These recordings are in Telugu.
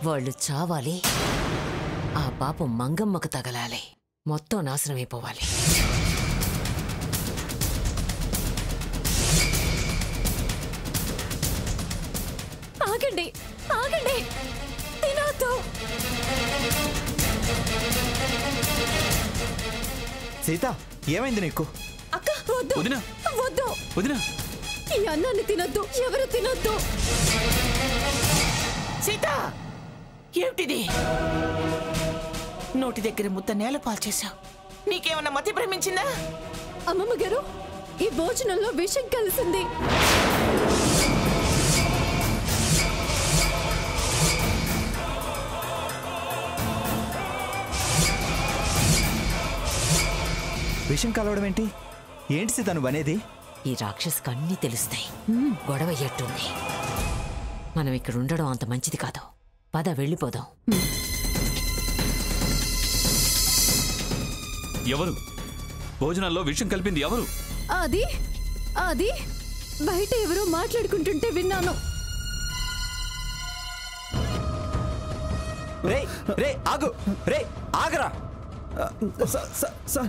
వాళ్ళు చావాలి, ఆ పాపం మంగమ్మకు తగలాలి, మొత్తం నాశనమైపోవాలి. ఆగండి, ఆగండి, తినొద్దు. సీత, ఏమైంది నీకు? అక్క వద్దు, వద్దు, వదినా, ఈ అన్నాన్ని తినొద్దు, ఎవరు తినొద్దు. సీత, ఏమిటిది? నోటి దగ్గర ముద్ద నేల పాల్చేశావు. నీకేమన్నా మతి భ్రమించిందా? అమ్మమ్మ గారు, ఈ భోజనంలో విషం కలిసింది. విషం కలవడం ఏంటి? ఏంటి సీత నువ్వు అనేది? ఈ రాక్షసుకు అన్నీ తెలుస్తాయి. గొడవ అయ్యేట్టుంది. మనం ఇక్కడ ఉండడం అంత మంచిది కాదు. పద వెళ్ళిపోదాం. ఎవరు భోజనాల్లో విషం కలిపింది? ఎవరు? అది అది బయట ఎవరో మాట్లాడుకుంటుంటే విన్నాను. రే రే ఆగు, రే ఆగరా,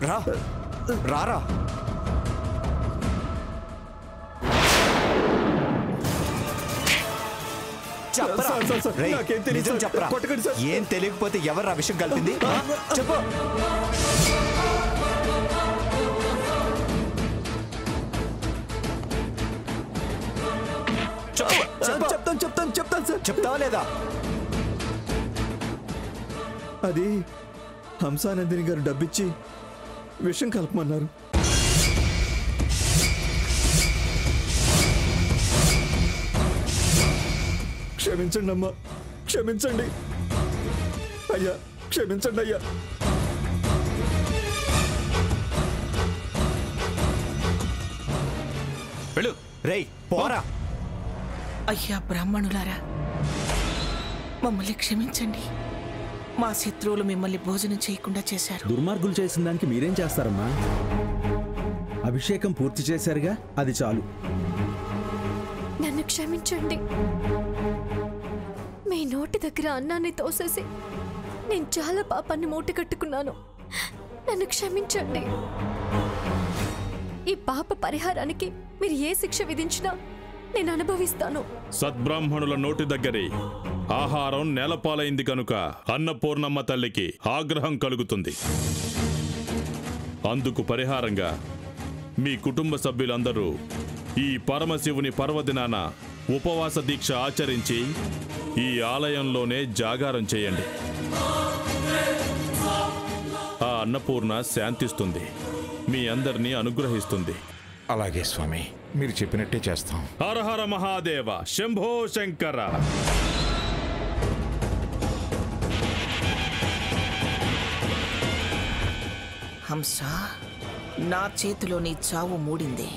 రా రారా. చెప్పరా, ఏం తెలియకపోతే ఎవరు ఆ విషయం కలిపింది? చెప్పు. చెప్తాను చెప్తాను చెప్తాను సార్. చెప్తావా లేదా? అది హంసానందిని గారు డబ్బిచ్చి విషం కలపమన్నారు. క్షమించండి అమ్మా, క్షమించండి అయ్యా, క్షమించండి అయ్యా. వెళ్ళు. రేయ్ పోరా. అయ్యా బ్రాహ్మణులారా, మమ్మల్ని క్షమించండి. మా శత్రువులు మిమ్మల్ని భోజనం చేయకుండా చేశారు. దుర్మార్గులు చేసిన దానికి మీరేం చేస్తారమ్మా? అభిషేకం పూర్తి చేశారుగా, అది చాలు. నన్ను క్షమించండి. మీ నోటి దగ్గర అన్నాన్ని తోసేసి నేను చాలా పాపాన్ని మూట కట్టుకున్నాను. నన్ను క్షమించండి. ఈ పాప పరిహారానికి మీరు ఏ శిక్ష విధించినా నేను అనుభవిస్తాను. సద్బ్రాహ్మణుల నోటి దగ్గరే ఆహారం నేలపాలైంది కనుక అన్నపూర్ణమ్మ తల్లికి ఆగ్రహం కలుగుతుంది. అందుకు పరిహారంగా మీ కుటుంబ సభ్యులందరూ ఈ పరమశివుని పర్వదినాన ఉపవాస దీక్ష ఆచరించి ఈ ఆలయంలోనే జాగారం చేయండి. ఆ అన్నపూర్ణ శాంతిస్తుంది, మీ అందరినీ అనుగ్రహిస్తుంది. అలాగే స్వామి, మీరు చెప్పినట్టే చేస్తాం. హర హర మహాదేవ, శంభో శంకర. హంస, నా చేతిలో నీ చావు మూడింది.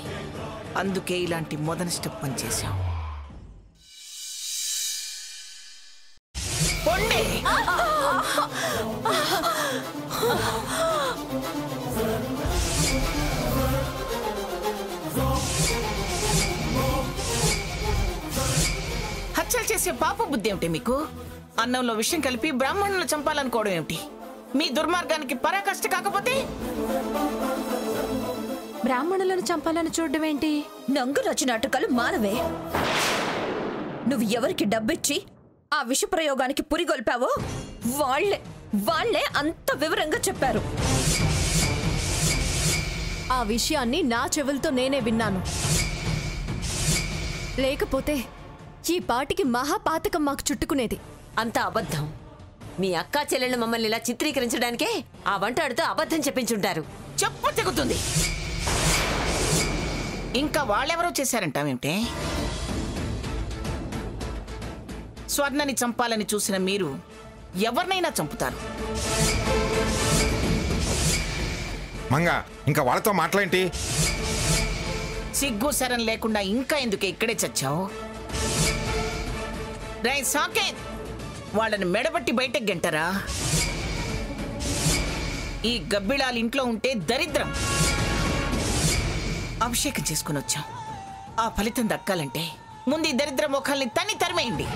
అందుకే ఇలాంటి మొదటి స్టెప్ పనిచేశావు. పొండి. హత్యలు చేసే పాప బుద్ధి ఏమిటి మీకు? అన్నంలో విషం కలిపి బ్రాహ్మణులను చంపాలనుకోవడం ఏమిటి? మీ దుర్మార్గానికి పరాకాష్ట కాకపోతే బ్రాహ్మణులను చంపాలని చూడడం ఏంటి? నంగు నచ్చినట్టుకలు మానవే. నువ్వు ఎవరికి డబ్బిచ్చి ఆ విష ప్రయోగానికి పురిగొల్పావో వాళ్లే అంత వివరంగా చెప్పారు. ఆ విషయాన్ని నా చెవులతో నేనే విన్నాను. లేకపోతే ఈ పాటికి మహాపాతకం మాకు చుట్టుకునేది. అంతా అబద్ధం. మీ అక్కా చెల్లెళ్ళు మమ్మల్ని ఇలా చిత్రీకరించడానికే ఆ వంటాడితో అబద్ధం చెప్పించుంటారు. చెప్పు తెగుతుంది. ఇంకా వాళ్ళెవరో చేశారంటావేమిటే? స్వర్ణని చంపాలని చూసిన మీరు ఎవరినైనా చంపుతారు. మంగ, ఇంకా వాళ్ళతో మాట్లాడేంటి? సిగ్గు శరం లేకుండా ఇంకా ఎందుకు ఇక్కడే చచ్చావు? రే సాకేత్, వాళ్ళని మెడబట్టి బయటకు గెంటరా? ఈ గబ్బిళాలు ఇంట్లో ఉంటే దరిద్రం. అభిషేకం చేసుకుని వచ్చాం. ఆ ఫలితం దక్కాలంటే ముందు ఈ దరిద్ర ముఖాల్ని తరిమేయండి.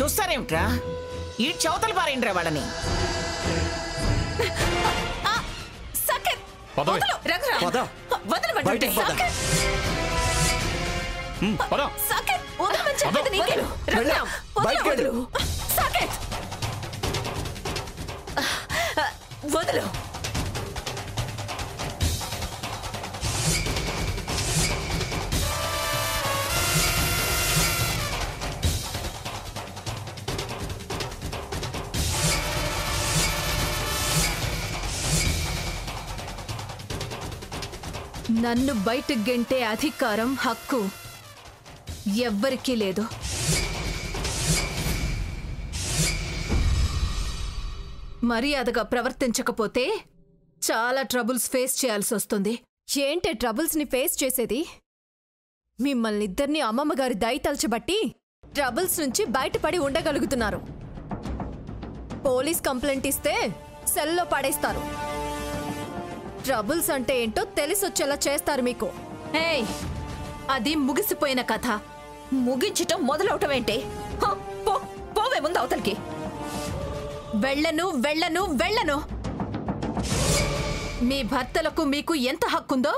చూస్తారేమిట్రా? ఈ చౌతలు పారేంట్రా వాళ్ళని. పదవే. పద. వదలమంటుంటే. బయటికి పద. పద. సాకేత్, వదలమని చెప్పేది నీకే. రఘురామ్, బయటికి వెళ్ళు. సాకేత్, వదలు. నన్ను బయటకు గెంటే అధికారం, హక్కు ఎవ్వరికీ లేదు. మర్యాదగా ప్రవర్తించకపోతే చాలా ట్రబుల్స్ ఫేస్ చేయాల్సి వస్తుంది. ఏంటే ట్రబుల్స్ ని ఫేస్ చేసేది? మిమ్మల్ని ఇద్దరిని అమ్మమ్మగారి దయ తలచబట్టి ట్రబుల్స్ నుంచి బయటపడి ఉండగలుగుతున్నారు. పోలీస్ కంప్లైంట్ ఇస్తే సెల్లో పడేస్తారు. ట్రబుల్స్ అంటే ఏంటో తెలిసొచ్చేలా చేస్తారు మీకు. ఏయ్, అది ముగిసిపోయిన కథ. ముగించటం మొదలవటమేంటే? పోవే ముందు అవతలికి. వెళ్ళను వెళ్ళను వెళ్ళను. మీ భర్తలకు మీకు ఎంత హక్కుందో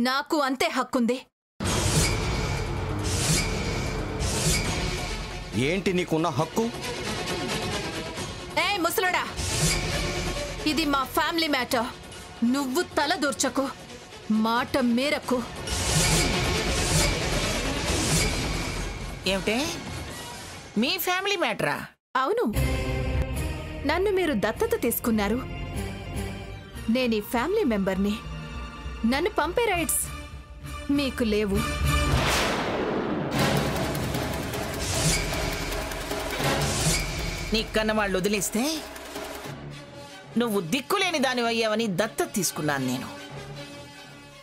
నాకు అంతే హక్కుంది. ఏంటి నీకున్న హక్కు? ఏయ్ ముసలోడా, ఇది మా ఫ్యామిలీ మ్యాటర్. నువ్వు తల దూర్చకు, మాట మేరకు. ఏమిటే మీ ఫ్యామిలీ మ్యాటరా? అవును, నన్ను మీరు దత్తత తీసుకున్నారు. నేను ఈ ఫ్యామిలీ మెంబర్ని. నన్ను పంపే రైట్స్ మీకు లేవు. నీ కన్నవాళ్ళు వదిలేస్తే నువ్వు దిక్కులేని దానివయ్యావని దత్తత తీసుకున్నాను నేను.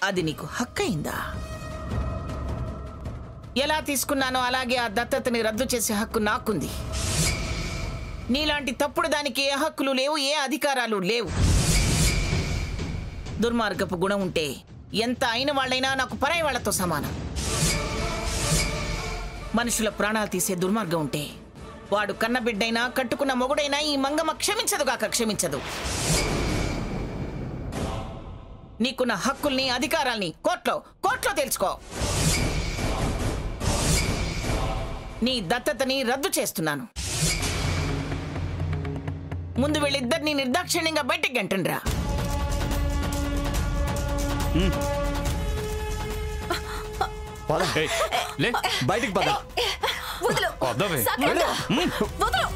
అది నీకు హక్కయిందా? ఎలా తీసుకున్నానో అలాగే ఆ దత్తతని రద్దు చేసే హక్కు నాకుంది. నీలాంటి తప్పుడు దానికి ఏ హక్కులు లేవు, ఏ అధికారాలు లేవు. దుర్మార్గపు గుణం ఉంటే ఎంత అయిన వాళ్ళైనా నాకు పరాయి వాళ్లతో సమానం. మనుషుల ప్రాణాలు తీసే దుర్మార్గం ఉంటే వాడు కన్నబిడ్డైనా కట్టుకున్న మొగుడైనా ఈ మంగమ్మ క్షమించదుగాక క్షమించదు. నీకున్న హక్కుల్ని అధికారాల్ని కోర్టులో తెలుసుకో. నీ దత్తతని రద్దు చేస్తున్నాను. ముందు వీళ్ళిద్దరిని నిర్దాక్షిణ్యంగా బయటికి గంటండ్రా. బయటికి పద. వదలు. పదవే. సాకేత్, వదలు.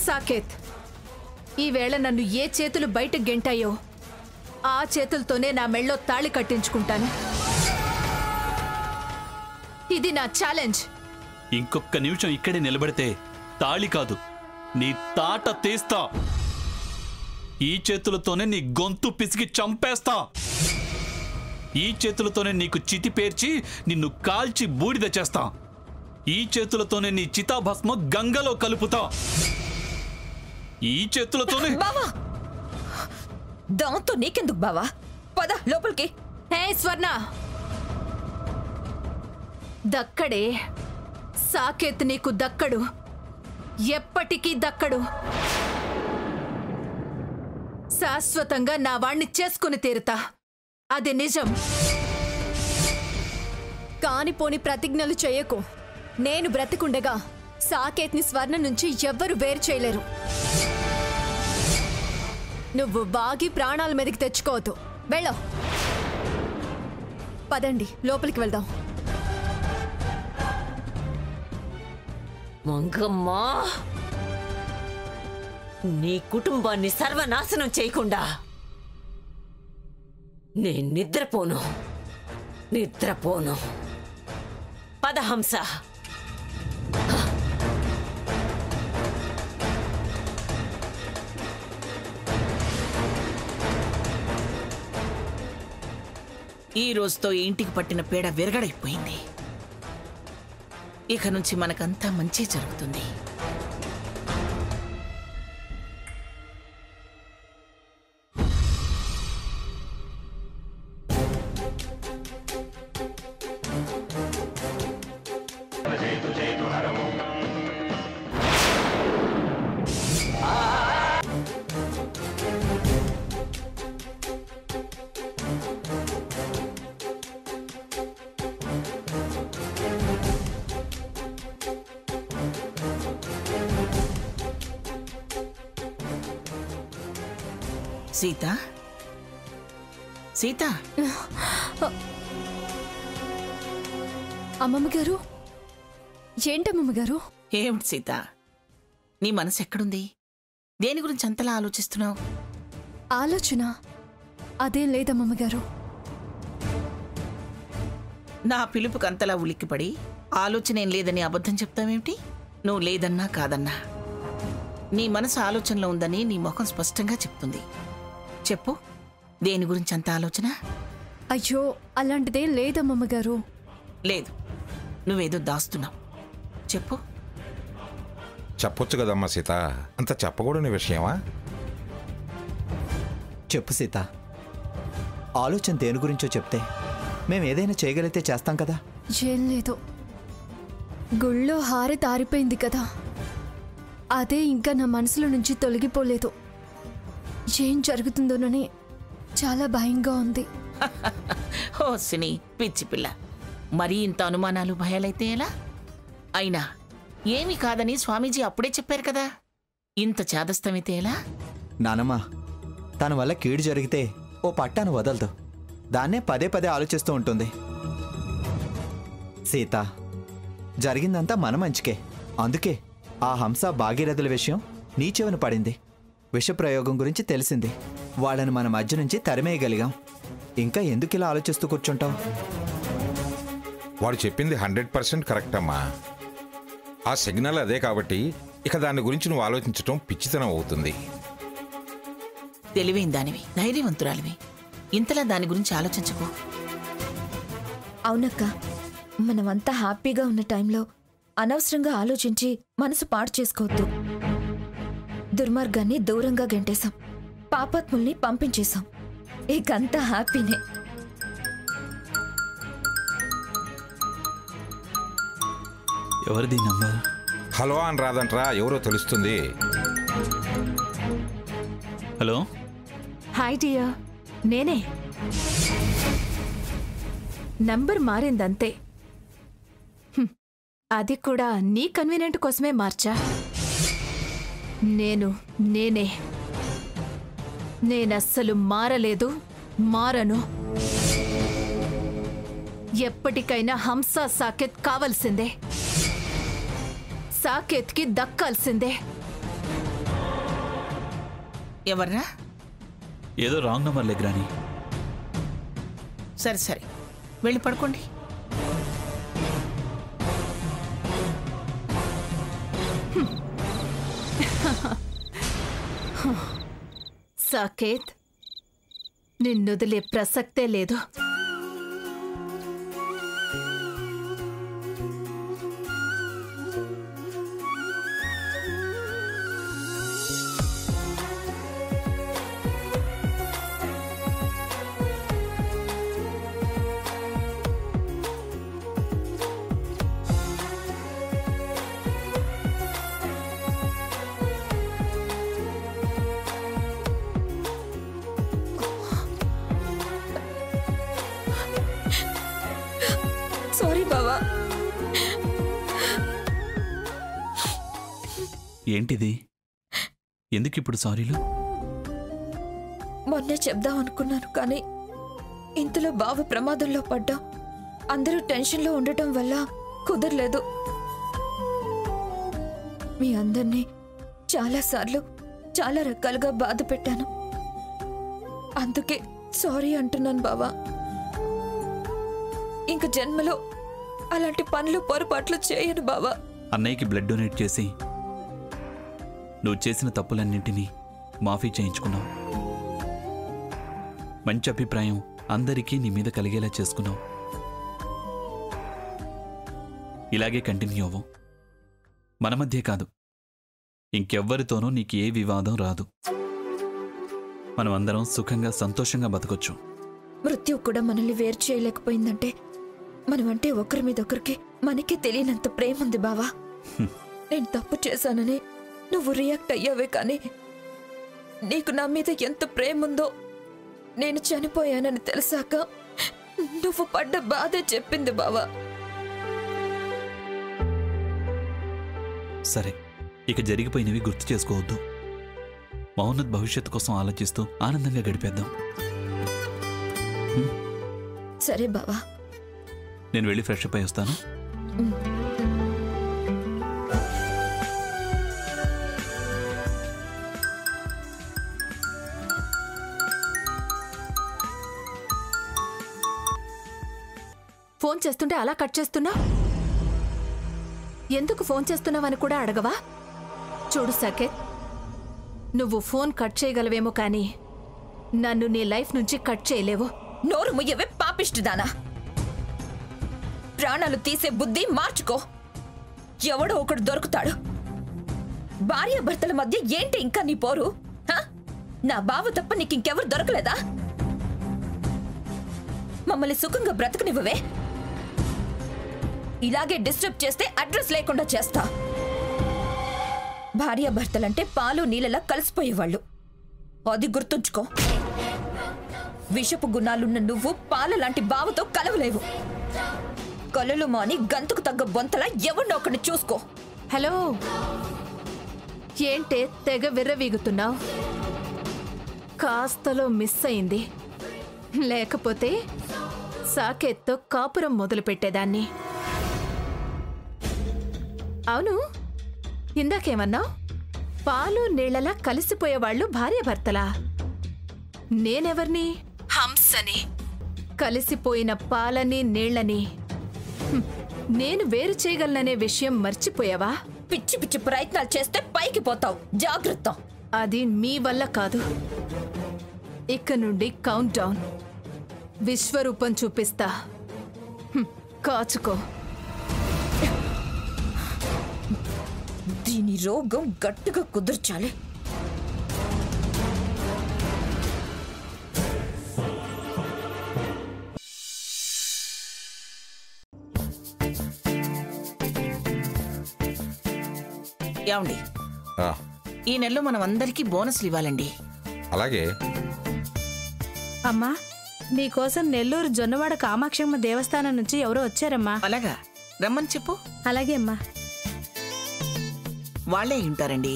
సాకేత్, ఈవేళ నన్ను ఏ చేతులు బయటకు గెంటాయో ఆ చేతులతోనే నా మెళ్ళో తాళి కట్టించుకుంటాను. ఇది నా ఛాలెంజ్. ఇంకొక్క నిమిషం ఇక్కడే నిలబడితే తాళి కాదు, నీ తాట తీస్తా. ఈ చేతులతోనే నీ గొంతు పిసికి చంపేస్తా. ఈ చేతులతోనే నీకు చితి పేర్చి నిన్ను కాల్చి బూడిద చేస్తా. ఈ చేతులతోనే నీ చితాభస్మ గంగలో కలుపుతా. ఈ చేతులతోనే. బావా, దాంతో నీకెందుకు బావా? పద లోపలికి. హే స్వర్ణ, దక్కడే. సాకేత్ నీకు దక్కడు, ఎప్పటికీ దక్కడు. శాశ్వతంగా నా వాణ్ణి చేసుకుని తీరుతా, అది నిజం. కానిపోని ప్రతిజ్ఞలు చేయకు. నేను బ్రతికుండగా సాకేత్ని స్వర్ణ నుంచి ఎవ్వరు వేరు చేయలేరు. నువ్వు బాగి ప్రాణాల మీదకి తెచ్చుకోవద్దు. వెళ్ళో. పదండి లోపలికి వెళ్దాం. మంగమ్మా, నీ కుటుంబాన్ని సర్వనాశనం చేయకుండా నేను నిద్రపోను. పద హంస. ఈ రోజుతో ఇంటికి పట్టిన పీడ విరగడైపోయింది. ఇక నుంచి మనకంతా మంచి జరుగుతుంది. సీత, సీత, అమ్మమ్మ గారు, ఏంటమ్మమ్మ గారు? ఏమిటి సీత, నీ మనసు ఎక్కడుంది? దేని గురించి అంతలా ఆలోచిస్తున్నావు? ఆలోచన అదేం లేదమ్మమ్మ గారు. నా పిలుపుకి అంతలా ఉలిక్కిపడి ఆలోచన ఏం లేదని అబద్ధం చెప్తావేమిటి? నువ్వు లేదన్నా కాదన్నా నీ మనసు ఆలోచనలో ఉందని నీ ముఖం స్పష్టంగా చెప్తుంది. చెప్పు, దేని గురించి అంత ఆలోచన? అయ్యో, అలాంటిదేం లేదమ్మమ్మ గారు. లేదు, నువ్వేదో దాస్తున్నావు. చెప్పు. చెప్పొచ్చు కదమ్మా సీత, అంత చెప్పకూడని విషయమా? చెప్పు సీత, ఆలోచన దేని గురించో చెప్తే మేము ఏదైనా చేయగలిగితే చేస్తాం కదా. ఏం లేదు, గుళ్ళో హారతి ఆరిపోయింది కదా, అదే ఇంకా నా మనసులో నుంచి తొలగిపోలేదు. ఏం జరుగుతుందోనని చాలా భయంగా ఉంది. ఓ సిని పిచ్చి పిల్ల, మరీ ఇంత అనుమానాలు భయాలైతే ఎలా? అయినా ఏమీ కాదని స్వామీజీ అప్పుడే చెప్పారు కదా, ఇంత చేదస్తమైతే ఎలా? నానమ్మ, తన వల్ల కీడు జరిగితే ఓ పట్టాను వదలదు, దాన్నే పదే పదే ఆలోచిస్తూ ఉంటుంది. సీత, జరిగిందంతా మన మంచికే. అందుకే ఆ హంస భాగీరథుల విషయం నీ చెవిన పడింది. విషప్రయోగం గురించి తెలిసింది. వాళ్ళని మన మధ్య నుంచి తరిమేయగలిగాం. ఇంకా ఎందుకు ఇలా ఆలోచిస్తూ కూర్చుంటావు? వాడు చెప్పింది 100% కరెక్ట్ అమ్మా. ఆ సిగ్నల్ అదే కాబట్టి ఇక దాని గురించి నువ్వు ఆలోచించటం పిచ్చితనం అవుతుంది. తెలివైన దానివి, ధైర్యవంతురాలివి, ఇంతలా దాని గురించి ఆలోచించకు. అవునక్క, మనమంతా హ్యాపీగా ఉన్న టైంలో అనవసరంగా ఆలోచించి మనసు పాడు చేసుకోవద్దు. దుర్మార్గాన్ని దూరంగా గెంటేశాం, పాపాత్ముల్ని పంపించేశాం. ఇకంతా హ్యాపీనే. ఎవరిది నంబర్? హలో అని రాదంట్రా, ఎవరో తెలుస్తుంది. హలో. హాయ్ డియర్, నేనే. నంబర్ మారిందంతే. అది కూడా నీ కన్వీనియంట్ కోసమే మార్చా. నేనస్సలు మారలేదు, మారను. ఎప్పటికైనా హంస సాకేత్ కావాల్సిందే, సాకేత్కి దక్కాల్సిందే. ఎవర్రా? ఏదో రాంగ్ నంబర్ లేగ్రాని. సరే సరే, వెళ్ళి పడుకోండి. సాకేత్, నిన్నొదిలే ప్రసక్తే లేదు. సారీ బావా. ఏంటిది? ఎందుకిప్పుడు సారీలు? మొన్నే చెప్దాం అనుకున్నాను, కానీ ఇంతలో బావ ప్రమాదంలో పడ్డా. అందరూ టెన్షన్లో ఉండటం వల్ల కుదరలేదు. మీ అందరినీ చాలాసార్లు చాలా రకాలుగా బాధ పెట్టాను. అందుకే సారీ అంటున్నాను బావా. ఇంక జన్మలో అలాంటి పనులు పొరపాట్లు చేయను బావా. అన్నయ్యకి బ్లడ్ డొనేట్ చేసి నువ్వు చేసిన తప్పులన్నింటినీ మాఫీ చేయించుకున్నావు. మంచి అభిప్రాయం అందరికీ నీ మీద కలిగేలా చేసుకున్నావు. ఇలాగే కంటిన్యూ అవ్వు. మన మధ్య కాదు, ఇంకెవ్వరితోనూ నీకు ఏ వివాదం రాదు. మనం అందరం సుఖంగా సంతోషంగా బతకొచ్చు. మృత్యు కూడా మనల్ని వేరు చేయలేకపోయిందంటే మనమంటే ఒకరి మీద ఒకరికి మనకే తెలియనంత ప్రేమ ఉంది బావా. నేను తప్పు చేశానని నువ్వు రియాక్ట్ అయ్యావే, కానీ నీకు నా మీద ఎంత ప్రేమ ఉందో నేను చనిపోయానని తెలిసాక నువ్వు పడ్డ బాధే చెప్పింది బావా. సరే, ఇక జరిగిపోయినవి గుర్తు చేసుకోవద్దు. మౌనత్ భవిష్యత్తు కోసం ఆలోచిస్తూ ఆనందంగా గడిపేద్దాం. సరే బావా. నేను వెళ్ళి ఫ్రెష్ అప్ అయి వస్తాను. ఫోన్ చేస్తుంటే అలా కట్ చేస్తున్నా? ఎందుకు ఫోన్ చేస్తున్నావని కూడా అడగవా? చూడు సాకేత్, నువ్వు ఫోన్ కట్ చేయగలవేమో కానీ నన్ను నీ లైఫ్ నుంచి కట్ చేయలేవు. నోరు ముయ్యవే పాపిష్టిదానా. ప్రాణాలు తీసే బుద్ధి మార్చుకో. ఎవడో ఒకడు దొరుకుతాడు. భార్యాభర్తల మధ్య ఏంటి ఇంకా నీ పోరు? నా బావ తప్ప నీకింకెవరు దొరకలేదా? మమ్మల్ని సుఖంగా బ్రతకనివ్వవే. ఇలాగే డిస్టర్బ్ చేస్తే అడ్రస్ లేకుండా చేస్తా. భార్యాభర్తలంటే పాలు నీళ్ళలా కలిసిపోయేవాళ్ళు, అది గుర్తుంచుకో. విషపు గుణాలున్న నువ్వు పాల లాంటి బావతో కలవలేవు. కలలు మాని గంతుకు తగ్గ బొంతలా ఎవరినో ఒకరిని చూసుకో. హలో, ఏంటే తెగ విర్రవీగుతున్నావు? కాస్తలో మిస్ అయింది, లేకపోతే సాకేత్తో కాపురం మొదలు పెట్టేదాన్ని. అవును, ఇందాకేమన్నావు? పాలు నీళ్లలా కలిసిపోయేవాళ్లు భార్యాభర్తలా? నేనెవర్ని? హంసని. కలిసిపోయిన పాలని నీళ్లని నేను వేరు చేయగలననే విషయం మర్చిపోయావా? పిచ్చి పిచ్చి ప్రయత్నాలు చేస్తే పైకి పోతావు, జాగ్రత్త. అది మీ వల్ల కాదు. ఇక నుండి కౌంట్ డౌన్. విశ్వరూపం చూపిస్తా, కాచుకో. దీని రోగం గట్టిగా కుదుర్చాలి. ఏమండి, ఈ నెలలో మనం అందరికీ బోనస్లు ఇవ్వాలండి. అలాగే. అమ్మా, నీకోసం నెల్లూరు జొన్నవాడ కామాక్షమ్మ దేవస్థానం నుంచి ఎవరో వచ్చారమ్మా. అలాగా, రమ్మని చెప్పు. అలాగే అమ్మా. వాళ్ళే ఉంటారండి.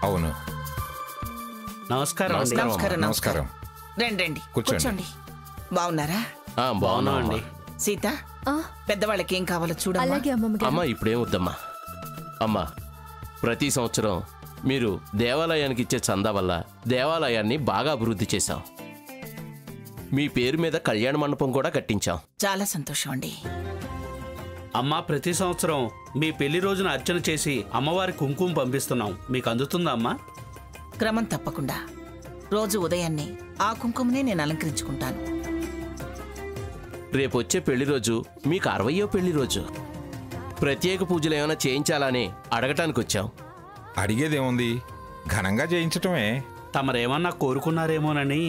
అవును. నమస్కారం. నమస్కారం. నమస్కారం. రండి, కూర్చోండి. బాగున్నారా? బాగున్నామండి. సీత, పెద్దవాళ్ళకి ఏం కావాలో చూడమ్మా. అమ్మా, ఇప్పుడేం వద్దమ్మా. అమ్మా, ప్రతి సంవత్సరం మీరు దేవాలయానికి ఇచ్చే చందా వల్ల దేవాలయాన్ని బాగా అభివృద్ధి చేశాం. మీ పేరు మీద కళ్యాణ మండపం కూడా కట్టించాం. చాలా సంతోషం అండి. అమ్మా, ప్రతి సంవత్సరం మీ పెళ్లి రోజున అర్చన చేసి అమ్మవారి కుంకుమ పంపిస్తున్నాం. మీకు అందుతుందా అమ్మా? క్రమం తప్పకుండా. రోజు ఉదయాన్నే ఆ కుంకుమనే నేను అలంకరించుకుంటాను. రేపొచ్చే పెళ్లి రోజు మీకు 60వ పెళ్లి రోజు. ప్రత్యేక పూజలు ఏమైనా చేయించాలని అడగటానికి వచ్చాం. అడిగేదేముంది, ఘనంగా చేయించటమే. తమరేమన్నా కోరుకున్నారేమోనని.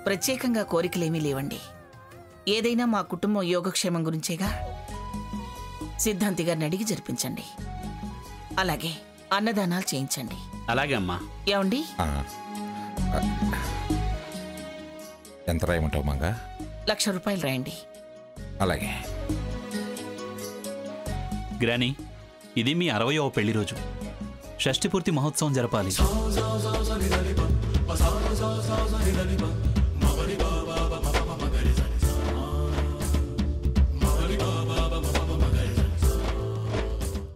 ప్రత్యేకంగా కోరికలేమీ లేవండి. ఏదైనా మా కుటుంబం యోగక్షేమం గురించేగా. సిద్ధాంతి గారిని అడిగి జరిపించండి. అలాగే అన్నదానాలు చేయించండి. అలాగే అమ్మా. ఏమండి, ఎంత రాయమంటావు మంగా? 1,00,000 రూపాయలు రాయండి. అలాగే. గ్రానీ, ఇది మీ 60వ పెళ్లి రోజు. షష్ఠి పూర్తి మహోత్సవం జరపాలి.